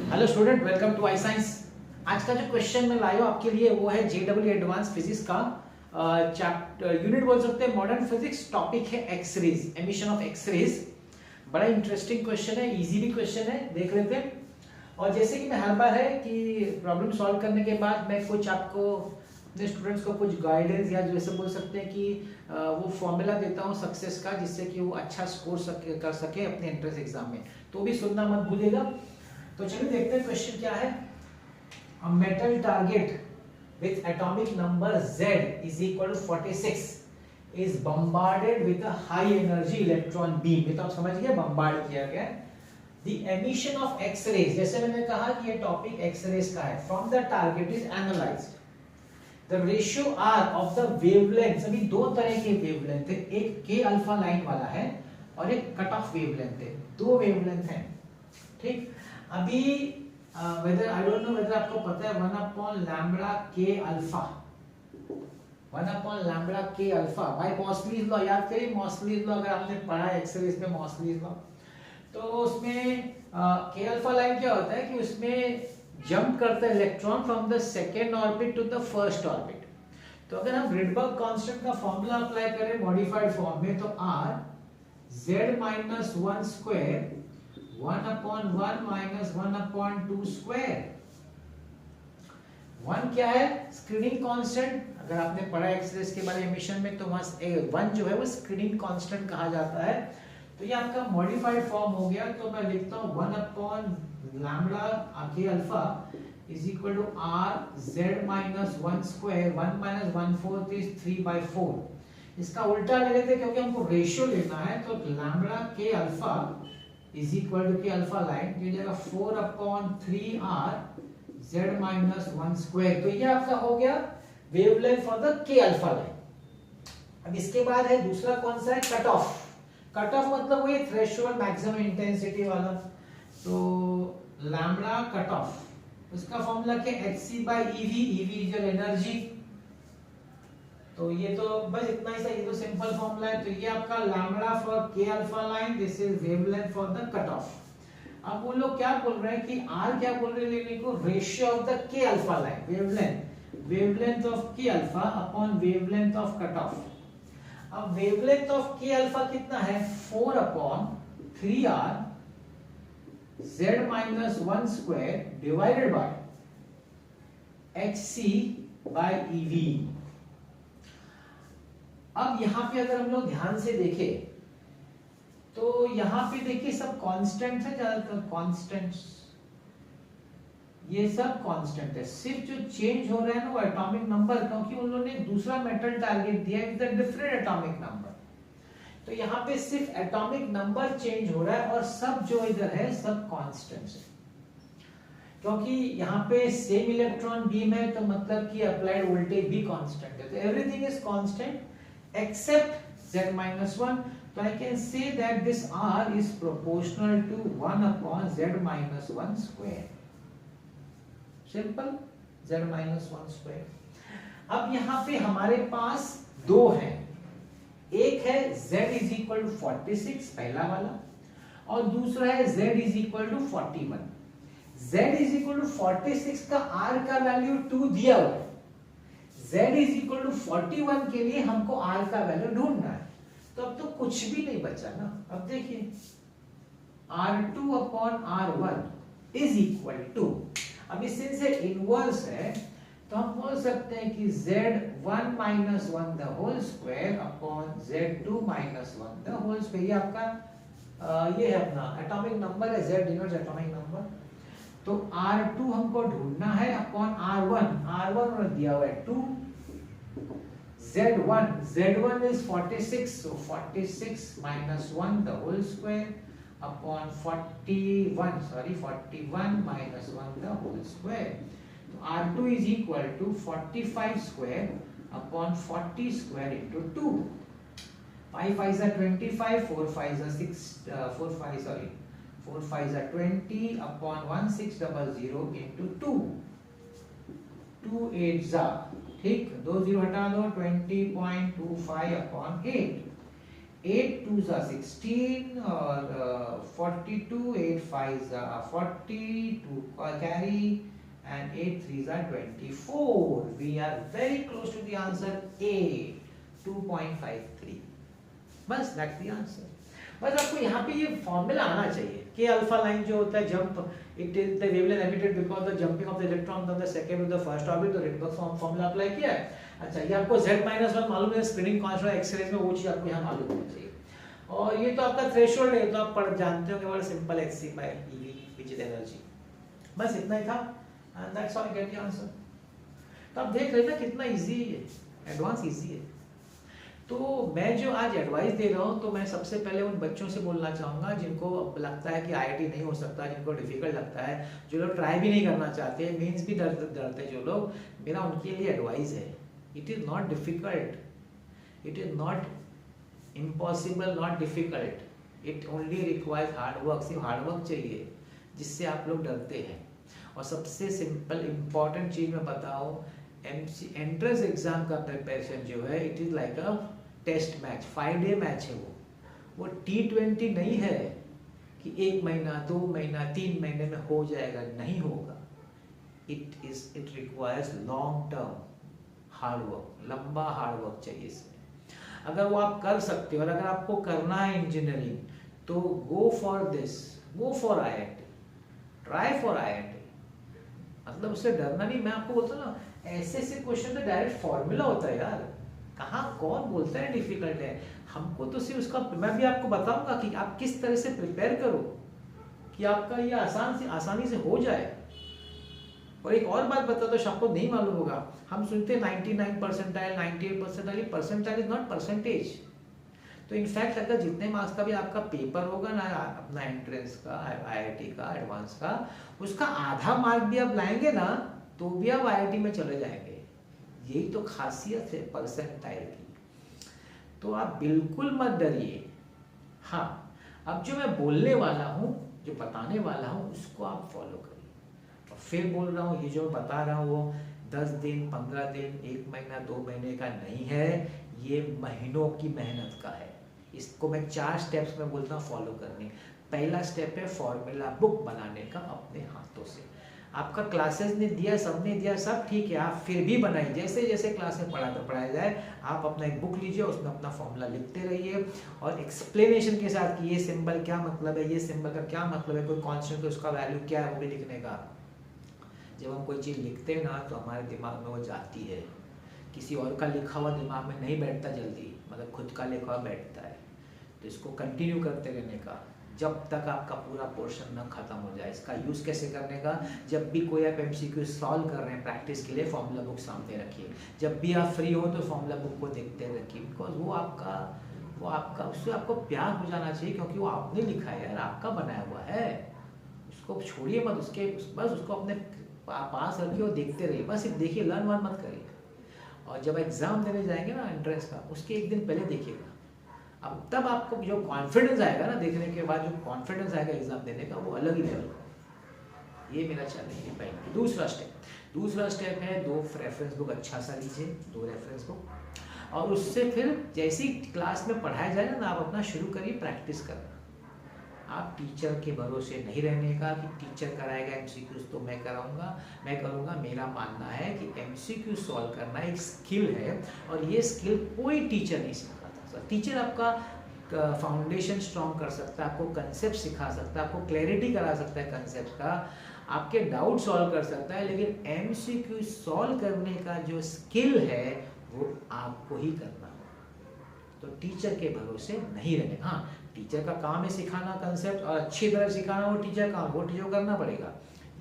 Hello student, welcome to I science. आज का जो क्वेश्चन मैं लाया हूं आपके लिए वो है जेडब्ल्यू एडवांस फिजिक्स का चैप्टर यूनिट बोल सकते हैं मॉडर्न फिजिक्स। टॉपिक है X rays, emission of X rays. बड़ा इंटरेस्टिंग क्वेश्चन है, इजी भी क्वेश्चन है, देख लेते हैं। और जैसे कि मैं हर बार है कि प्रॉब्लम सॉल्व करने के बाद मैं कुछ आपको अपने स्टूडेंट्स को कुछ गाइडेंस या जैसे बोल सकते हैं कि वो फॉर्मूला देता हूँ सक्सेस का, जिससे कि वो अच्छा स्कोर कर सके अपने एंट्रेंस एग्जाम में। तो भी सुनना मत भूलिएगा। तो चलिए देखते हैं क्वेश्चन क्या है। A metal target with atomic number Z is equal to 46 is bombarded with a high energy electron beam। ये तो आप समझ गए, बम्बार्ड किया गया। The emission of X-rays, जैसे मैंने कहा कि ये टॉपिक X-rays का है, from the target is analyzed। The ratio R of the wavelength, सभी दो तरह के वेवलेंथ है, एक K अल्फा लाइन वाला है और एक कट ऑफ वेवलेंथ है, दो वेवलेंथ है। ठीक, अभी whether I don't know whether आपको पता है 1 upon lambda k alpha, 1 upon lambda k alpha by Moseley's law। याद करिए Moseley's law, अगर आपने पढ़ा है एक्सरेज में Moseley's law, तो उसमें k alpha लाइन क्या होता है कि उसमें जंप करता है electron from the second orbit to the first orbit. तो अगर हम रिडबर्ग कांस्टेंट का फॉर्मूला अप्लाई करें मॉडिफाइड फॉर्म में, तो r z minus 1 square 1 upon 1 minus 1 upon 2 square। 1 क्या है? Screening constant. अगर आपने पढ़ा एक्सरेज के बारे में एमिशन में, तो वहां 1 जो है वो स्क्रीनिंग कांस्टेंट कहा जाता है। तो ये आपका मॉडिफाइड फॉर्म हो गया। तो मैं लिखता हूं 1 upon lambda k alpha is equal to r z minus 1 square 1 minus 1/4 is 3/4। इसका उल्टा ले लेते क्योंकि हमको रेशियो लेना है। तो lambda k alpha is equal to k alpha line की जगह 4 upon 3r z minus 1 square। तो ये आपका हो गया wavelength for the k alpha line. अब इसके बाद है दूसरा कौन सा है? Cut off. कट ऑफ मतलब वही थ्रेशोल्ड मैक्सिमम इंटेंसिटी वाला। तो लैम्बडा कट ऑफ, उसका फॉर्मूला क्या? hc by ev, ev is your energy. तो ये तो बस इतना ही सा, ये तो सिंपल फॉर्मूला है। तो ये आपका लैम्बडा फॉर के alpha line, this is wavelength for the cut off. अब वो लोग क्या बोल रहे हैं कि आर क्या बोल रहे हैं लेने को? Ratio of the K alpha line, wavelength of K alpha upon wavelength of cut off. अब वेवलेंथ ऑफ के अल्फा कितना है? 4 upon 3r z minus 1 square divided by hc by ev। अब यहाँ पे अगर हम लोग ध्यान से देखें तो यहाँ पे देखिए सब कांस्टेंट है, ज्यादातर कांस्टेंट्स, ये सब कांस्टेंट है। सिर्फ जो चेंज हो रहा है ना वो एटॉमिक नंबर, क्योंकि उन लोगों ने दूसरा मेटल टारगेट दिया है विद डिफरेंट एटॉमिक नंबर। तो यहाँ पे सिर्फ एटॉमिक नंबर चेंज हो रहा है और सब जो इधर है सब कांस्टेंट्स है। क्योंकि यहाँ पे सेम इलेक्ट्रॉन बीम है तो मतलब कि अप्लाइड वोल्टेज भी कांस्टेंट है। तो everything is constant except z minus 1। So I can say that this r is proportional to 1 upon z minus 1 square। Simple, z minus 1 square। अब यहाँ पे हमारे पास दो हैं, एक है z is equal to 46 पहला वाला, और दूसरा है z is equal to 41। z is equal to 46 का r का वैल्यू 2 दिया हुआ है, z is equal to 41 के लिए हमको r का वैल्यू ढूंढना है। तो अब तो कुछ भी नहीं बचा ना। अब देखिए r2 upon r1 is equal to, अब इससे से इनवर्स है तो हम बोल सकते हैं कि z1 minus 1 the whole square upon z2 minus 1 the whole square। ये आपका ये है अपना एटॉमिक नंबर है, z डिनोट्स एटॉमिक नंबर। तो R2 हमको ढूंढना है अपॉन R1 दिया हुआ है 2। Z1 is 46, so 46 minus 1 the whole square upon 41 minus 1 the whole square। तो R2 is equal to 45 square upon 40 square into 2। 5 5s are 25, 4 5s are 6, 4 5s are 20 upon 1600 into 2। 2 8s are, ठीक, 2 0 हटा दो, 20.25 upon 8। 8 2 जा 16 और 42, 8 5 जा 42 carry and 8 3 जा 24. We are very close to the answer A, 2.53. बस that's the answer. बस आपको यहाँ पे ये फॉर्मूला आना चाहिए कि अल्फा लाइन जो होता है jump it is the wavelength emitted because the jumping of the electron from the second to the first orbit, तो रिडबर्ग फॉर्मूला अप्लाई किया है। अच्छा, ये आपको Z-1 मालूम है, स्पिनिंग कांस्टेंट एक्स-रेज में वो चीज आपको यहाँ मालूम होनी चाहिए। और ये तो आपका थ्रेशोल्ड है, तो आप पढ़ जानते हो कि बड़ा simple hc/eV which is energy. बस इतना ही था and that's all, get the answer. तो आप देख रहे हैं ना कितना इजी है, एडवांस इजी है। तो मैं जो आज एडवाइस दे रहा हूँ, तो मैं सबसे पहले उन बच्चों से बोलना चाहूँगा जिनको लगता है कि आईआईटी नहीं हो सकता, जिनको डिफिकल्ट लगता है, जो लोग ट्राई भी नहीं करना चाहते, मीन्स भी डरते जो लोग, मेरा उनके लिए एडवाइस है, it is not difficult, it is not impossible, not difficult, it only requires hard work. सिर्फ हार्ड वर्क चाहिए, जिससे आप लोग डरते हैं। और सबसे सिंपल इम्पॉर्टेंट चीज़ मैं बताऊँ, एंट्रेंस एग्जाम का प्रिपरेशन जो है, it is like a test match, 5 day match है वो T20 नहीं है कि 1 महीना 2 महीना 3 महीने में हो जाएगा, नहीं होगा। It requires long term hard work, लंबा हार्ड वर्क चाहिए इसमें। अगर वो आप कर सकते हो और अगर आपको करना है इंजीनियरिंग, तो go for this, go for IIT, try for IIT। मतलब उससे डरना नहीं। मैं आपको बोलता हूँ ना, ऐसे क्वेश्चन तो डायरेक्ट फॉर्मूला होता है यार, कहाँ कौन बोलता है डिफिकल्ट है। हमको तो सिर्फ उसका, मैं भी आपको बताऊंगा कि आप किस तरह से प्रिपेयर करो कि आपका ये आसानी से हो जाए। और एक और बात बता दो, आपको नहीं मालूम होगा, हम सुनते हैं 99 percentile, 98 percentile, percentile is not percentage. तो इनफैक्ट अगर जितने मार्क्स का भी आपका पेपर होगा ना, अपना एंट्रेंस का, IIT का, एडवांस का, उसका आधा मार्क भी आप लाएंगे ना, तो भी आप IIT में चले जाएंगे। यही तो खासियत है परसेंटाइल की। तो आप बिल्कुल मत डरिए। हाँ, अब जो मैं बोलने वाला हूँ, जो बताने वाला हूँ, उसको आप फॉलो करिए। और फिर बोल रहा हूँ, ये जो बता रहा हूँ वो 10 दिन, 15 दिन, 1 महीना, 2 महीने का नहीं है, ये महीनों की मेहनत का है। इसको मैं 4 स्टेप्स में बोलता हूँ फॉलो करने। पहला स्टेप है फॉर्मूला बुक बनाने का अपने हाथों से। आपका क्लासेस ने दिया, सबने दिया, सब ठीक है, आप फिर भी बनाइए। जैसे जैसे क्लास में पढ़ाया जाए, आप अपना एक बुक लीजिए, उसमें अपना फॉर्मूला लिखते रहिए और एक्सप्लेनेशन के साथ कि ये सिंबल क्या मतलब है, ये सिंबल का क्या मतलब है, कोई कॉन्स्टेंट है उसका वैल्यू क्या है, वो भी लिखने का। जब हम कोई चीज़ लिखते हैं ना, तो हमारे दिमाग में वो जाती है। किसी और का लिखा हुआ दिमाग में नहीं बैठता जल्दी, मतलब खुद का लिखा हुआ बैठता है। तो इसको कंटिन्यू करते रहने का जब तक आपका पूरा पोर्शन न खत्म हो जाए। इसका यूज़ कैसे करने का, जब भी कोई आप MCQ सॉल्व कर रहे हैं प्रैक्टिस के लिए, फॉर्मूला बुक सामने रखिए। जब भी आप फ्री हो तो फॉर्मूला बुक को देखते रखिए, बिकॉज वो आपका उससे आपको प्यार हो जाना चाहिए, क्योंकि वो आपने लिखा है यार, आपका बनाया हुआ है। उसको छोड़िए मत, बस उसको अपने पास रखिए और देखते रहिए। बस सिर्फ देखिए, लर्न वन मत करिए। और जब एग्जाम देने जाएंगे ना एंट्रेंस का, उसके एक दिन पहले देखिएगा। अब तब आपको जो कॉन्फिडेंस आएगा ना, देखने के बाद जो कॉन्फिडेंस आएगा एग्जाम देने का, वो अलग ही लेवल का। ये मेरा चैलेंज है पहले। दूसरा स्टेप है 2 रेफरेंस बुक अच्छा सा लीजिए, 2 रेफरेंस बुक। और उससे फिर जैसी क्लास में पढ़ाया जाए ना, आप अपना शुरू करिए प्रैक्टिस करना। आप टीचर के भरोसे नहीं रहने का कि टीचर कराएगा MCQ तो मैं करूँगा। मेरा मानना है कि MCQ सॉल्व करना एक स्किल है, और ये स्किल कोई टीचर नहीं सिखाता सर। टीचर आपका फाउंडेशन स्ट्रॉन्ग कर सकता है, आपको कंसेप्ट सिखा सकता है, आपको क्लैरिटी करा सकता है कंसेप्ट का, आपके डाउट सॉल्व कर सकता है, लेकिन MCQ सॉल्व करने का जो स्किल है वो आपको ही करना होगा। तो टीचर के भरोसे नहीं रहने। हाँ, टीचर का काम है सिखाना कंसेप्ट, और अच्छी तरह सिखाना वो टीचर काम, वो टीचर करना पड़ेगा।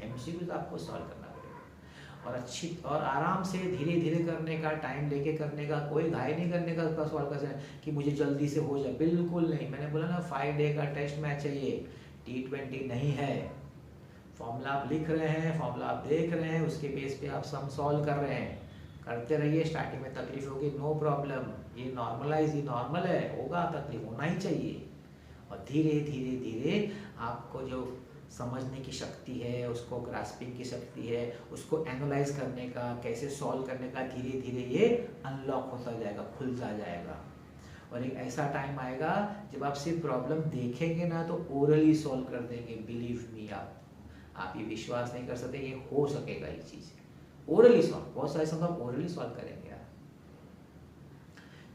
MCQ तो आपको सॉल्व करना पड़ेगा, और अच्छी और आराम से धीरे धीरे करने का, टाइम लेके करने का, कोई घाई नहीं करने का उसका सॉल्व कर कि मुझे जल्दी से हो जाए, बिल्कुल नहीं। मैंने बोला ना 5 डे का टेस्ट मैच है ये, T20 नहीं है। फॉर्मूला आप लिख रहे हैं, फॉर्मूला आप देख रहे हैं, उसके बेस पे आप सम सॉल्व कर रहे हैं। करते रहिए, स्टार्टिंग में तकलीफ होगी, नो प्रॉब्लम, ये नॉर्मलाइज, ये नॉर्मल है, होगा, तकलीफ होना ही चाहिए। और धीरे धीरे धीरे आपको जो समझने की शक्ति है, उसको ग्रास्पिंग की शक्ति है, उसको एनालाइज करने का, कैसे सॉल्व करने का, धीरे धीरे ये अनलॉक होता जाएगा, खुलता जाएगा। और एक ऐसा टाइम आएगा जब आप सिर्फ प्रॉब्लम देखेंगे ना तो ओरली सॉल्व कर देंगे। बिलीव मी, आप ये विश्वास नहीं कर सकते, ये हो सकेगा ये चीज़ ओरली सॉल्व। बहुत सारे समय आप ओरली सॉल्व करेंगे यार।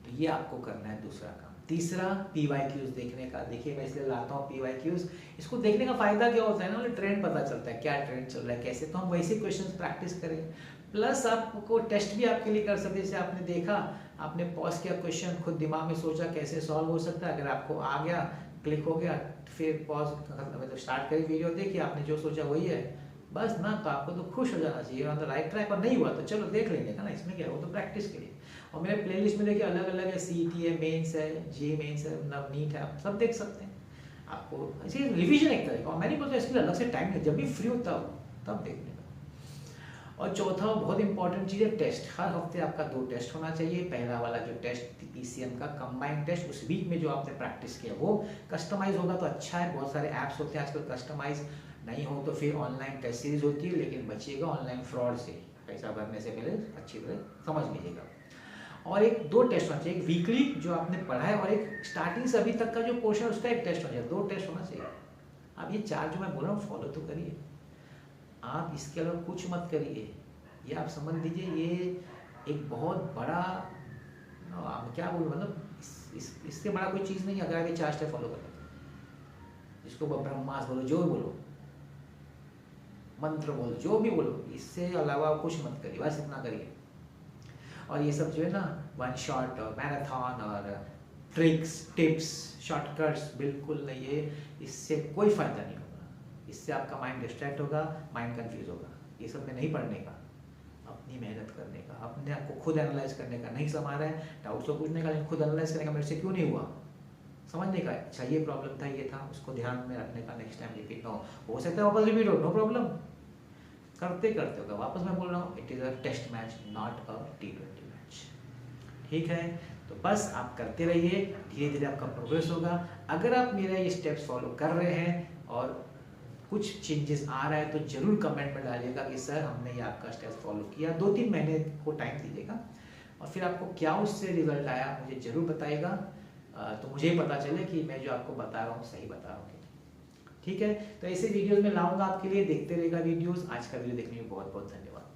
तो ये आपको करना है दूसरा काम। तीसरा PYQs देखने का। देखिए मैं इसलिए लाता हूँ PYQs, इसको देखने का फायदा क्या होता है ना, ट्रेंड पता चलता है क्या ट्रेंड चल रहा है कैसे, तो हम वैसे क्वेश्चंस प्रैक्टिस करें। प्लस आपको टेस्ट भी आपके लिए कर सकते हैं। जैसे आपने देखा, आपने पॉज किया क्वेश्चन, खुद दिमाग में सोचा कैसे सॉल्व हो सकता है, अगर आपको आ गया, क्लिक हो गया, फिर पॉज मतलब स्टार्ट करी वीडियो, देखिए आपने जो सोचा वही है बस ना, तो आपको तो खुश हो जाना चाहिए, ऑन द राइट ट्रैक। और नहीं हुआ तो चलो देख लेंगे ना, इसमें क्या है, वो तो प्रैक्टिस के लिए। और मेरे प्लेलिस्ट में देखिए अलग अलग है, CET है, मेंस है, जी मेंस है, नवनीत है, आप सब देख सकते हैं। आपको ऐसे रिवीजन एक तरह का, और मैं नहीं बोलता इसके लिए अलग से टाइम नहीं, जब भी फ्री होता हो तब देखने का। और चौथा बहुत इंपॉर्टेंट चीज़ है टेस्ट। हर हफ्ते आपका 2 टेस्ट होना चाहिए। पहला वाला जो टेस्ट PCM का कंबाइंड टेस्ट, उस वीक में जो आपने प्रैक्टिस किया वो कस्टमाइज होगा तो अच्छा है। बहुत सारे ऐप्स होते हैं आजकल, कस्टमाइज नहीं हो तो फिर ऑनलाइन टेस्ट सीरीज होती है, लेकिन बचिएगा ऑनलाइन फ्रॉड से। पैसा भरने से पहले अच्छी तरह समझ लीजिएगा। और एक 2 टेस्ट होना चाहिए, एक वीकली जो आपने पढ़ा है, और एक स्टार्टिंग से अभी तक का जो पोर्शन है उसका एक टेस्ट होना चाहिए। 2 टेस्ट होना चाहिए। आप ये 4 जो मैं बोल रहा हूँ फॉलो तो करिए, आप इसके अलावा कुछ मत करिए। ये आप समझ लीजिए ये एक बहुत बड़ा, क्या बोलूँ, मतलब इससे बड़ा कोई चीज़ नहीं। अगर आप ये 4 स्टेप फॉलो कर लेते, जिसको ब्रह्मास्त्र बोलो, जो भी बोलो, मंत्र बोलो, जो भी बोलो, इससे अलावा कुछ मत करिए, बस इतना करिए। और ये सब जो है ना, 1 शॉट और मैराथन और ट्रिक्स टिप्स शॉर्टकट्स बिल्कुल नहीं है, इससे कोई फ़ायदा नहीं होगा। इससे आपका माइंड डिस्ट्रैक्ट होगा, माइंड कंफ्यूज होगा। ये सब में नहीं पढ़ने का, अपनी मेहनत करने का, अपने आप को खुद एनालाइज करने का। नहीं समझ रहा है डाउट तो पूछने का, लेकिन खुद एनालाइज करने का, मेरे से क्यों नहीं हुआ, समझने का। अच्छा ये प्रॉब्लम था, ये था, उसको ध्यान में रखने का, नेक्स्ट टाइम रिपीट ना हो सकता है वापस रिपीट हो, नो प्रॉब्लम। करते करते होगा। वापस मैं बोल रहा हूँ, it is a test match, not a T20 match. ठीक है, तो बस आप करते रहिए, धीरे धीरे आपका प्रोग्रेस होगा। अगर आप मेरा ये स्टेप्स फॉलो कर रहे हैं और कुछ चेंजेस आ रहा है तो जरूर कमेंट में डालिएगा कि सर हमने ये आपका स्टेप्स फॉलो किया। 2-3 महीने को टाइम दीजिएगा, और फिर आपको क्या उससे रिजल्ट आया मुझे जरूर बताइएगा, तो मुझे पता चले कि मैं जो आपको बता रहा हूँ सही बता रहा हूँ। ठीक है, तो ऐसे वीडियोस में लाऊंगा आपके लिए, देखते रहेगा वीडियोस। आज का वीडियो देखने में बहुत बहुत धन्यवाद।